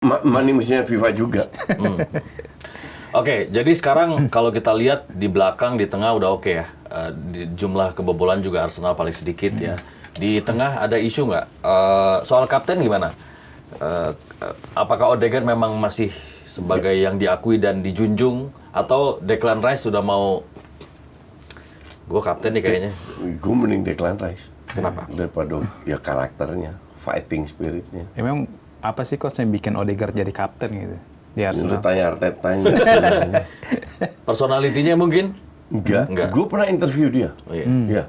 Money mestinya FIFA juga. Oke, jadi sekarang kalau kita lihat di belakang, di tengah udah oke ya. Di jumlah kebobolan juga Arsenal paling sedikit ya. Di tengah ada isu nggak? Soal kapten gimana? Apakah Odegaard memang masih sebagai yang diakui dan dijunjung, atau Declan Rice sudah mau gue kapten nih kayaknya? Gue mending Declan Rice. Kenapa? Daripada ya karakternya, fighting spiritnya. Ya, memang apa sih coach yang bikin Odegaard jadi kapten gitu di Arsenal? Udah tanya Arteta. Personalitinya mungkin? Enggak. Gue pernah interview dia. Oh, iya. Ya.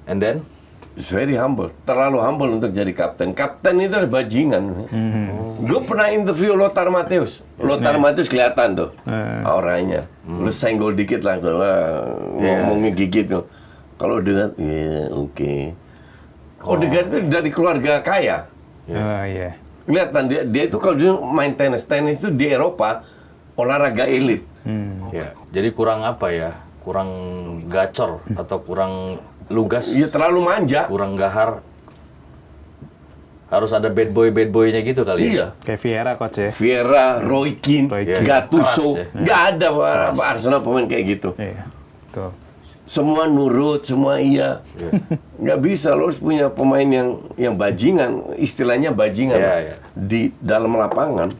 And then? It's very humble. Terlalu humble untuk jadi kapten. Kapten itu ada bajingan. Gue pernah interview Lothar Matthäus. Lothar Matthäus kelihatan tuh auranya. Lu senggol dikit lah tuh. Ngomongnya gigit tuh. Kalau Odegaard, oke. Odegaard itu dari keluarga kaya. Oh iya. Kelihatan dia itu kalau dia main tenis itu di Eropa olahraga elit. Ya. Jadi kurang apa ya? Kurang gacor atau kurang lugas? Iya terlalu manja. Kurang gahar. Harus ada bad boy-nya gitu kali ya? Iya. Kayak Vieira coach ya. Vieira, Roy Keane, Gattuso, Keras, ya. nggak ada Arsenal pemain kayak gitu. Iya. Tuh. Semua nurut, semua iya. Nggak bisa, lo harus punya pemain yang bajingan, istilahnya bajingan. Iya. Di dalam lapangan.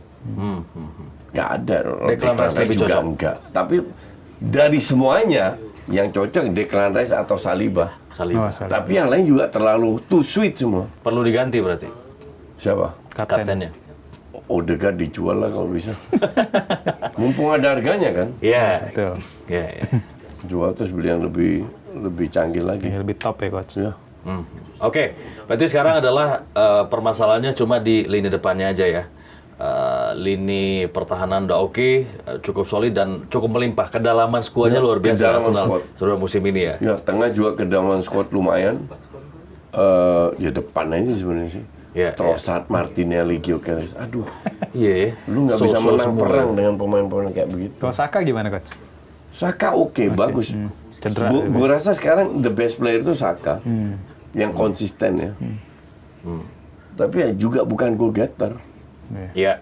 Nggak ada. Declan Rice lebih juga cocok. enggak. Tapi dari semuanya yang cocok Declan Rice atau Saliba. Saliba. Oh, sorry. Tapi yang lain juga terlalu too sweet semua. Perlu diganti berarti Siapa? kaptennya. Odegaard dijual lah kalau bisa. Mumpung ada harganya kan. Iya. Betul. Iya. Jual terus beli yang lebih canggih lagi. Ini lebih top ya coach. Ya. Oke, berarti sekarang adalah permasalahannya cuma di lini depannya aja ya. Lini pertahanan udah oke, cukup solid dan cukup melimpah. Kedalaman skuadnya luar biasa kedalaman Arsenal skuad. seluruh musim ini ya. Ya, tengah juga kedalaman squad lumayan. Ya depan aja sebenarnya sih. Ya, Trossard, Martinelli, Gyökeres. Aduh, Iya. lu nggak bisa menang semua. perang dengan pemain-pemain kayak begitu. Kalau Saka gimana coach? Saka oke, bagus. Cedera. Gue rasa sekarang the best player itu Saka. Yang konsisten ya. Tapi ya juga bukan goal getter. Iya.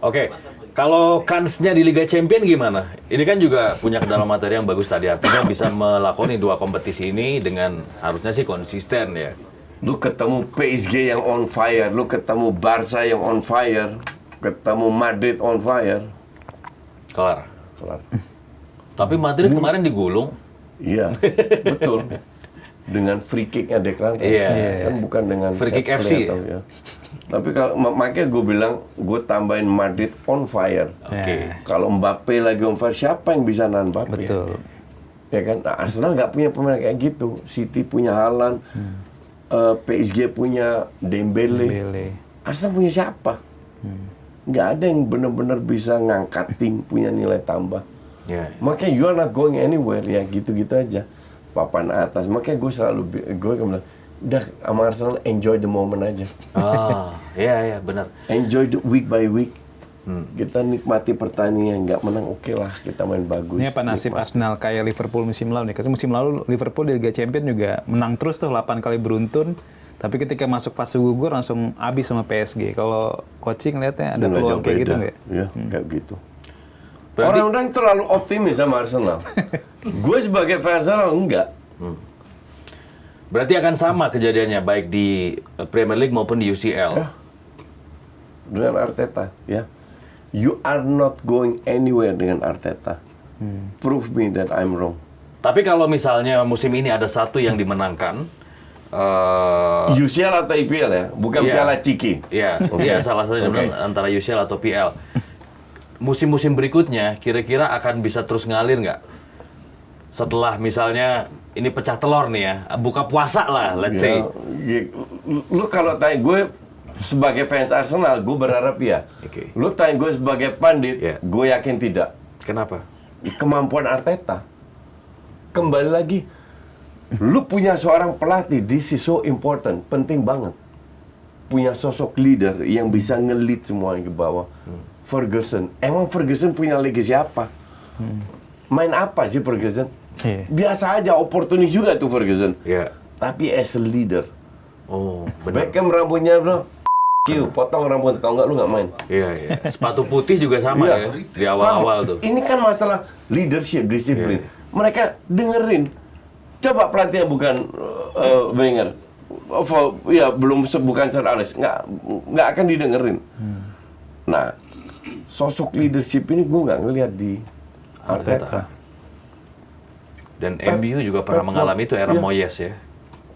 Oke. Kalau kansnya di Liga Champions gimana? Ini kan juga punya kedalaman materi yang bagus tadi. Artinya bisa melakoni dua kompetisi ini dengan harusnya sih konsisten ya. Lu ketemu PSG yang on fire, lu ketemu Barca yang on fire, ketemu Madrid on fire. Kelar. Kelar. Tapi Madrid kemarin digulung. Iya, betul. Dengan free kick-nya Declan Rice. Iya. Kan bukan dengan Free kick set FC. play atau ya. Tapi kalau makanya gue bilang gue tambahin Madrid on fire. Oke. Kalau Mbappe lagi on fire, siapa yang bisa nahan Mbappe? Betul. Ya kan? Nah, Arsenal nggak punya pemain kayak gitu. City punya Haaland, PSG punya Dembele. Arsenal punya siapa? Nggak ada yang benar-benar bisa ngangkat tim punya nilai tambah. Ya. Makanya you are not going anywhere, ya gitu-gitu aja. Papan atas. Makanya gue selalu bilang, udah sama Arsenal enjoy the moment aja. Iya benar. Enjoy the week by week. Kita nikmati pertandingan, nggak menang oke lah, kita main bagus. Ini apa nasib Arsenal kayak Liverpool musim lalu nih? Karena musim lalu Liverpool di Liga Champions juga menang terus tuh 8 kali beruntun. Tapi ketika masuk fase gugur langsung habis sama PSG. Kalau coaching lihatnya ada Nggak peluang jauh kayak gitu beda. nggak? Ya, kayak gitu. Berarti- Orang-orang terlalu optimis sama Arsenal. Gue sebagai fans Arsenal enggak. Berarti akan sama kejadiannya baik di Premier League maupun di UCL. Dengan Arteta, ya. You are not going anywhere dengan Arteta. Prove me that I'm wrong. Tapi kalau misalnya musim ini ada satu yang dimenangkan, UCL atau IPL ya, bukan Iya. Piala Ciki. iya, iya salah satu yang dimenang antara UCL atau PL. Musim-musim berikutnya kira-kira akan bisa terus ngalir nggak? Setelah misalnya ini pecah telur nih ya, buka puasa lah, let's say. Lu kalau tanya gue sebagai fans Arsenal, gue berharap ya. Oke. Lu tanya gue sebagai pandit, Iya. gue yakin tidak. Kenapa? Kemampuan Arteta. Kembali lagi, lu punya seorang pelatih, this is so important, penting banget. Punya sosok leader yang bisa nge-lead semua ke bawah. Ferguson, emang Ferguson punya legacy apa? Main apa sih Ferguson? Iya. Biasa aja, oportunis juga tuh Ferguson. Iya. Tapi as a leader. Oh, benar. Beckham rambutnya bro, Q, potong rambut, kalau nggak lu nggak main. Iya, iya. Sepatu putih juga sama Iya. ya di awal-awal tuh. Ini kan masalah leadership, disiplin. Mereka dengerin. Coba pelatihnya bukan Wenger. Bukan Sir Alex. Nggak akan didengerin. Nah, sosok leadership ini gue nggak ngelihat di Arteta. Dan MU juga pernah mengalami itu era Iya. Moyes ya.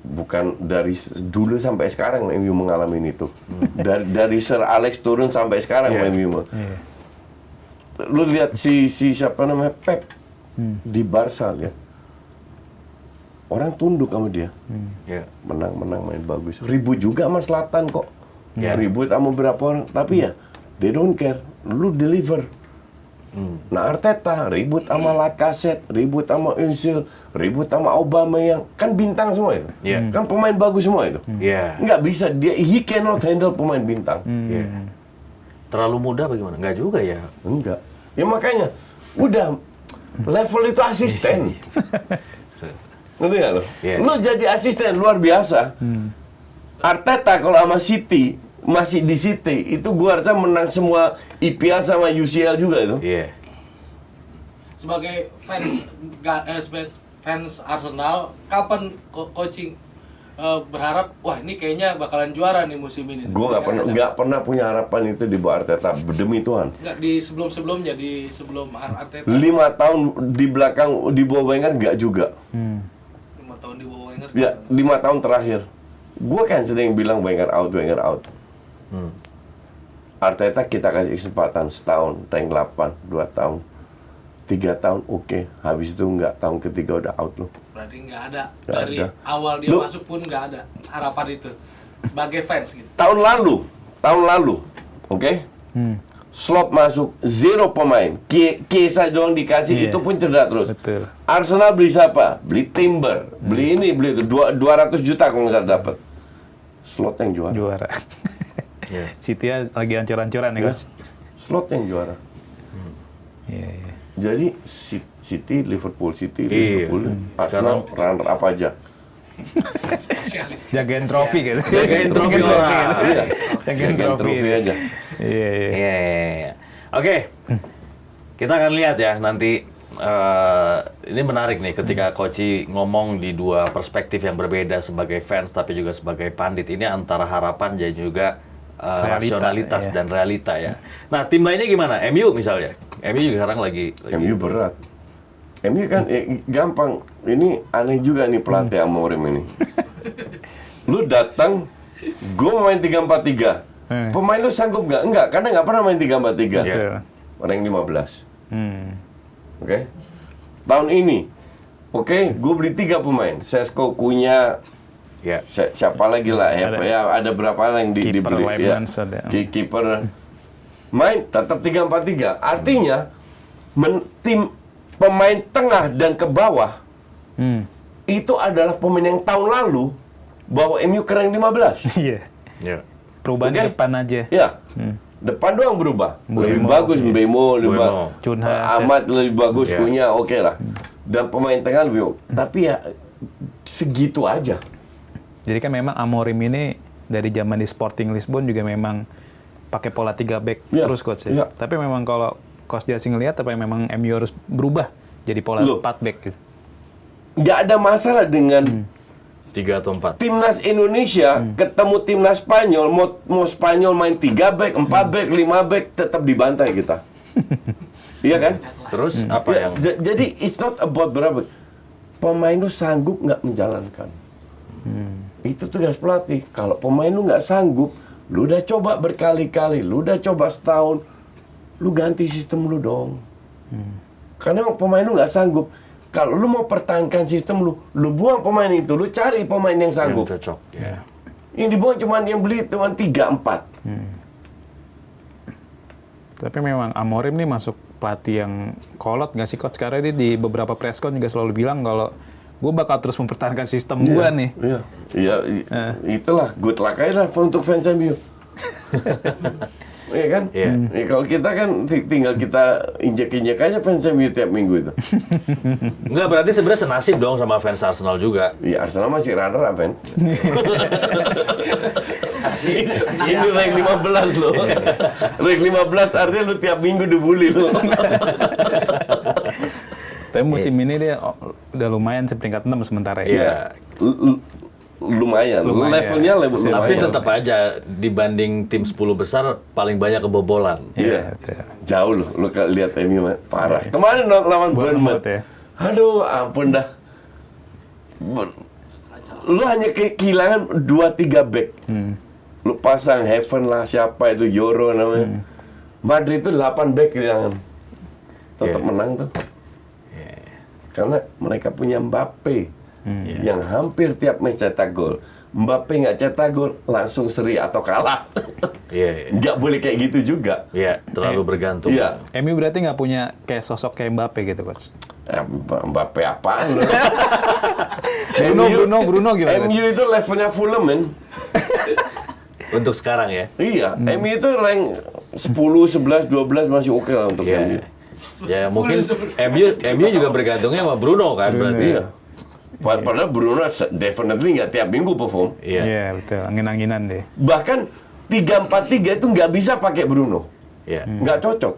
Bukan dari dulu sampai sekarang MU mengalami itu. Dari Sir Alex turun sampai sekarang MU. Lu lihat si siapa namanya Pep di Barca lihat. Orang tunduk sama dia. Iya. Menang main bagus. Ribut juga sama Zlatan kok. Ya. Ribut sama beberapa orang, tapi ya they don't care. Lu deliver. Nah, Arteta ribut sama Lacazette, ribut sama Özil, ribut sama Aubameyang, kan bintang semua itu. Iya. Kan pemain bagus semua itu. Iya. Nggak bisa dia, he cannot handle pemain bintang. Iya. Terlalu muda bagaimana? Enggak juga ya. Enggak. Ya makanya udah level itu asisten. Ngerti nggak lo? Iya. Lo jadi asisten luar biasa. Arteta kalau sama City masih di City itu gua rasa menang semua IPL sama UCL juga itu. Iya. Sebagai fans Arsenal, kapan coaching berharap wah ini kayaknya bakalan juara nih musim ini? Gua nggak pernah punya harapan itu di bawah Arteta, demi Tuhan. Nggak di sebelum-sebelumnya, di sebelum Arteta 5 tahun di belakang di bawah Wenger nggak juga. 5 tahun di bawah Wenger. Ya 5 tahun terakhir. Gua kan sering bilang Wenger out. Arteta kita kasih kesempatan setahun, rank 8, 2 tahun, 3 tahun, oke. Habis itu nggak, tahun ketiga udah out loh. Berarti nggak ada Nggak dari ada. awal dia Lu- masuk pun nggak ada harapan itu sebagai fans gitu. Tahun lalu, oke? Slot masuk, 0 pemain. Kiesa doang dikasih, Iya. itu pun cedera terus. Betul. Arsenal beli siapa? Beli Timber, beli ini, beli itu. 200 juta kalau nggak salah dapat. Slot yang juara. Juara. Iya. City lagi hancur-hancuran ya, Coach? Slot yang juara. Iya, iya. Jadi City, Liverpool, Iya. Arsenal runner up aja. Spesialis. Jagain trofi gitu. Jagain trofi orang. Iya. Jagain trofi aja. Iya, iya. Iya. Oke. Kita akan lihat ya nanti ini menarik nih ketika Koci ngomong di dua perspektif yang berbeda sebagai fans tapi juga sebagai pandit. Ini antara harapan dan juga Realita, rasionalitas iya. dan realita ya. Nah, tim lainnya gimana? MU misalnya. MU juga sekarang lagi MU berat. MU kan gampang. Ini aneh juga nih pelatih Amorim ini. Lu datang, gue main 3-4-3. Pemain lu sanggup nggak? Enggak, karena nggak pernah main 3-4-3. Iya. Betul. Rank 15. Oke. Hmm. Tahun ini, oke, gue beli 3 pemain. Sesko, Kunya, ya. siapa lagi lah, ada berapa yang Kiper dibeli. Leibniz ada. Kiper. Main tetap 3-4-3. Artinya, tim pemain tengah dan ke bawah, itu adalah pemain yang tahun lalu bawa MU ke rank 15. Iya. Ya. Perubahan di Oke. depan aja. Ya. Depan doang berubah. Lebih Mbeumo, bagus iya. Mbeumo, lebih Mbeumo. Cunha, Ahmad lebih bagus, Iya. Kunya oke lah. Dan pemain tengah lebih tapi ya segitu aja. Jadi kan memang Amorim ini dari zaman di Sporting Lisbon juga memang pakai pola 3 back Iya, terus coach iya. ya. Tapi memang kalau Coach Jasi ngelihat apa memang MU harus berubah jadi pola Loh. 4 back gitu. Nggak ada masalah dengan 3 atau 4. timnas Indonesia ketemu timnas Spanyol, mau Spanyol main 3 back, 4 back, 5 back tetap dibantai kita. Iya kan? Terus apa Ya, yang jadi it's not about berapa. Pemain lu sanggup nggak menjalankan. Itu tugas pelatih. Kalau pemain lu nggak sanggup, lu udah coba berkali-kali, lu udah coba setahun, lu ganti sistem lu dong. Karena emang pemain lu nggak sanggup. Kalau lu mau pertahankan sistem lu buang pemain itu, lu cari pemain yang yang sanggup. cocok? Ya. Yang dibuang cuma yang beli cuma 3-4. Tapi memang Amorim nih masuk pelatih yang kolot nggak sih coach? Karena dia di beberapa presscon juga selalu bilang kalau gue bakal terus mempertahankan sistem gue nih. Iya, iya, itulah good luck aja lah untuk fans MU. Iya kan? Iya. Ya, kalau kita kan tinggal kita injek-injek aja fans MU tiap minggu itu. Enggak, berarti sebenarnya senasib dong sama fans Arsenal juga. Iya, Arsenal masih runner up kan. Ini rank 15 loh. Rank 15 artinya lu tiap minggu dibully lu. Tapi musim ini dia udah lumayan sih peringkat 6 sementara ya. Iya. Lumayan. Levelnya lumayan. Tapi tetap aja dibanding tim 10 besar paling banyak kebobolan. Iya. betul. Jauh loh, lu lihat MU parah. Kemarin lawan Bournemouth. ya. Aduh, ampun dah. Lu hanya kehilangan 2-3 back. Lu pasang Heaven lah, siapa itu, Yoro namanya. Madrid itu 8 back kehilangan. Tetap menang tuh. Karena mereka punya Mbappe. Yang hampir tiap match cetak gol. Mbappe nggak cetak gol, langsung seri atau kalah. Iya. Nggak boleh kayak gitu juga. Iya, terlalu bergantung. Iya. MU berarti nggak punya kayak sosok kayak Mbappe gitu, Coach? Mbappe apaan lu? Bruno gimana? MU itu levelnya Fulham, men. Untuk sekarang ya. Iya, MU itu rank 10, 11, 12 masih oke lah untuk MU. Iya. Ya mungkin MU juga bergantungnya sama Bruno kan berarti. Iya. Padahal Bruno definitely nggak tiap minggu perform. Iya. Iya, betul. Angin-anginan deh. Bahkan 3-4-3 itu nggak bisa pakai Bruno. Iya. Nggak cocok.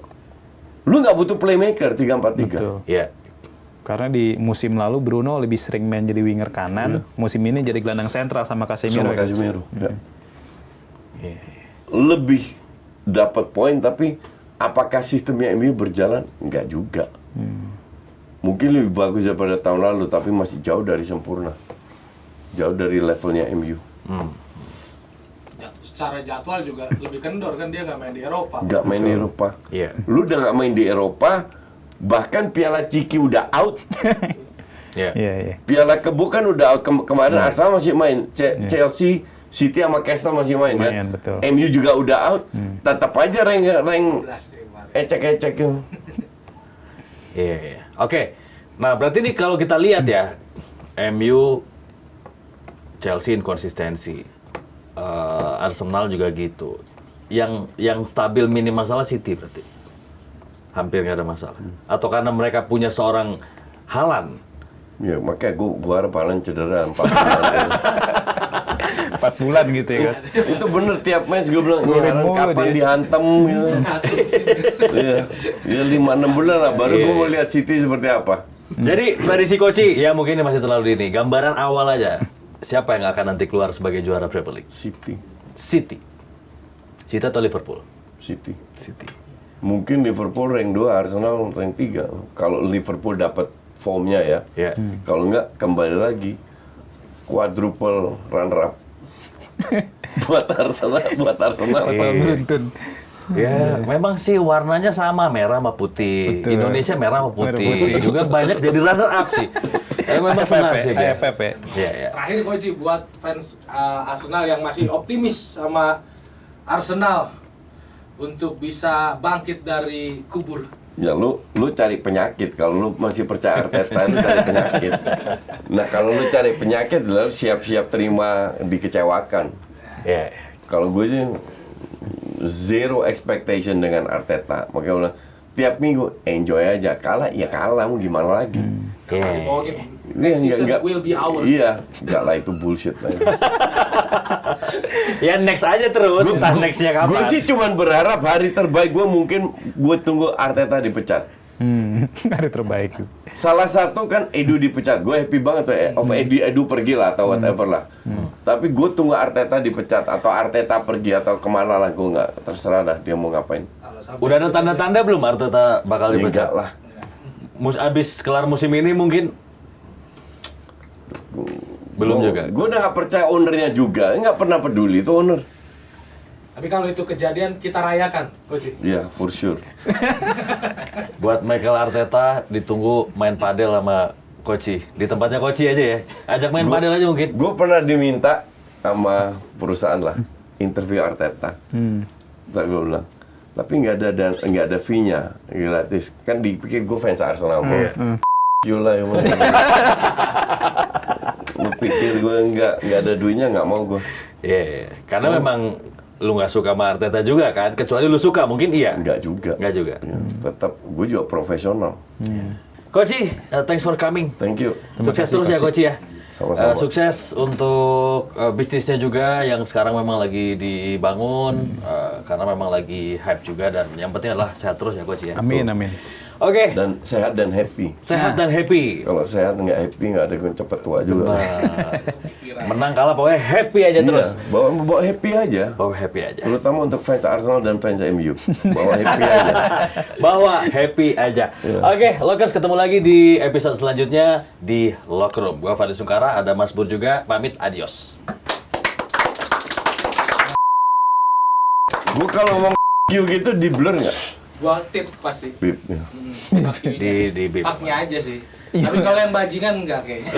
Lu nggak butuh playmaker 3-4-3. Betul. Iya. Karena di musim lalu Bruno lebih sering main jadi winger kanan, musim ini jadi gelandang sentral sama Casemiro. Sama Casemiro. Ya. Iya. Lebih dapat poin, tapi apakah sistemnya MU berjalan? Nggak juga. Mungkin lebih bagus daripada tahun lalu, tapi masih jauh dari sempurna. Jauh dari levelnya MU. Secara jadwal juga lebih kendor kan, dia nggak main di Eropa. Nggak main di Eropa. Iya. Lu udah nggak main di Eropa, bahkan Piala Ciki udah out. Iya. Iya. Piala Kebo kan udah out. Kemarin Arsenal masih main. Chelsea, City sama Castle masih main kan? Main, betul. MU juga udah out. Tetap aja rank 11 ya kemarin. ecek-ecek. Iya. Oke. Nah, berarti nih kalau kita lihat ya, MU, Chelsea inkonsistensi, Arsenal juga gitu. Yang stabil minim masalah City berarti. Hampir nggak ada masalah. Atau karena mereka punya seorang Haaland. Ya, makanya gua harap Haaland cedera 4 bulan. 4 bulan gitu ya, Coach. Itu bener, tiap match gue bilang, ini Haaland mulu kapan dia. dihantam gitu. Iya, ya 5-6 bulan lah, baru gue mau lihat City seperti apa. Jadi, prediksi Koci, ya mungkin ini masih terlalu dini. Gambaran awal aja. Siapa yang akan nanti keluar sebagai juara Premier League? City. City. City atau Liverpool? City. City. Mungkin Liverpool rank 2, Arsenal rank 3. Kalau Liverpool dapat formnya ya. Ya. Kalau enggak, kembali lagi quadruple runner up. buat Arsenal. Beruntun. Ya, memang sih warnanya sama, merah sama putih. Betul. Indonesia merah sama putih. Merah putih. Juga banyak jadi runner up sih. Memang senang sih. Dia. AFF ya. Iya, iya. Terakhir Koji, buat fans Arsenal yang masih optimis sama Arsenal untuk bisa bangkit dari kubur. Ya lu cari penyakit. Kalau lu masih percaya Arteta, lu cari penyakit. Nah, kalau lu cari penyakit, lu siap-siap terima dikecewakan. Iya. Kalau gue sih zero expectation dengan Arteta. Makanya bilang, tiap minggu enjoy aja. Kalah ya kalah, mau gimana lagi. Iya. Oh, next season will be ours. Iya, enggak lah, itu bullshit lah. Ya next aja terus, entah nextnya kapan. Gue sih cuman berharap hari terbaik gue mungkin gue tunggu Arteta dipecat. Hari terbaik. Salah satu kan Edu dipecat, gue happy banget tuh. Edu pergi lah atau whatever lah. Tapi gue tunggu Arteta dipecat atau Arteta pergi atau kemana lah, gue nggak terserah dah dia mau ngapain. Kalau sampai Udah ada tanda-tanda belum Arteta bakal Ya, dipecat? enggak lah. Abis kelar musim ini mungkin belum juga. Gue udah nggak percaya ownernya juga, nggak pernah peduli itu owner. Tapi kalau itu kejadian kita rayakan, Coach. Iya, for sure. Buat Michael Arteta ditunggu main padel sama Koci. Di tempatnya Koci aja ya. Ajak main padel aja mungkin. Gue pernah diminta sama perusahaan lah interview Arteta. Tak gue bilang, tapi nggak ada fee-nya gratis. Kan dipikir gue fans Arsenal bro. Yolah yang mana. Lu pikir gue nggak ada duitnya, nggak mau gue. Iya. Karena memang lu nggak suka sama Arteta juga kan? Kecuali lu suka mungkin iya. Nggak juga. Nggak juga. Ya, tetap gue juga profesional. Koci, thanks for coming. Thank you. Sukses terus ya Koci ya. Sama-sama. Sukses untuk bisnisnya juga yang sekarang memang lagi dibangun karena memang lagi hype juga dan yang penting adalah sehat terus ya Coach ya. Amin, amin. Oke. Dan sehat dan happy. Sehat dan happy. Kalau sehat nggak happy nggak ada yang cepet tua juga. Menang kalah pokoknya happy aja terus. Iya, bawa happy aja. Bawa happy aja. Terutama untuk fans Arsenal dan fans MU. Bawa happy aja. Bawa happy aja. Oke, Lockers ketemu lagi di episode selanjutnya di Locker Room. Gua Fadil Sungkara, ada Mas Bur juga. Pamit, adios. Gua kalau ngomong gitu di blur nggak? Gua tip pasti. Bip. Ya. Di bip. Haknya aja sih. Tapi kalau yang bajingan enggak kayaknya.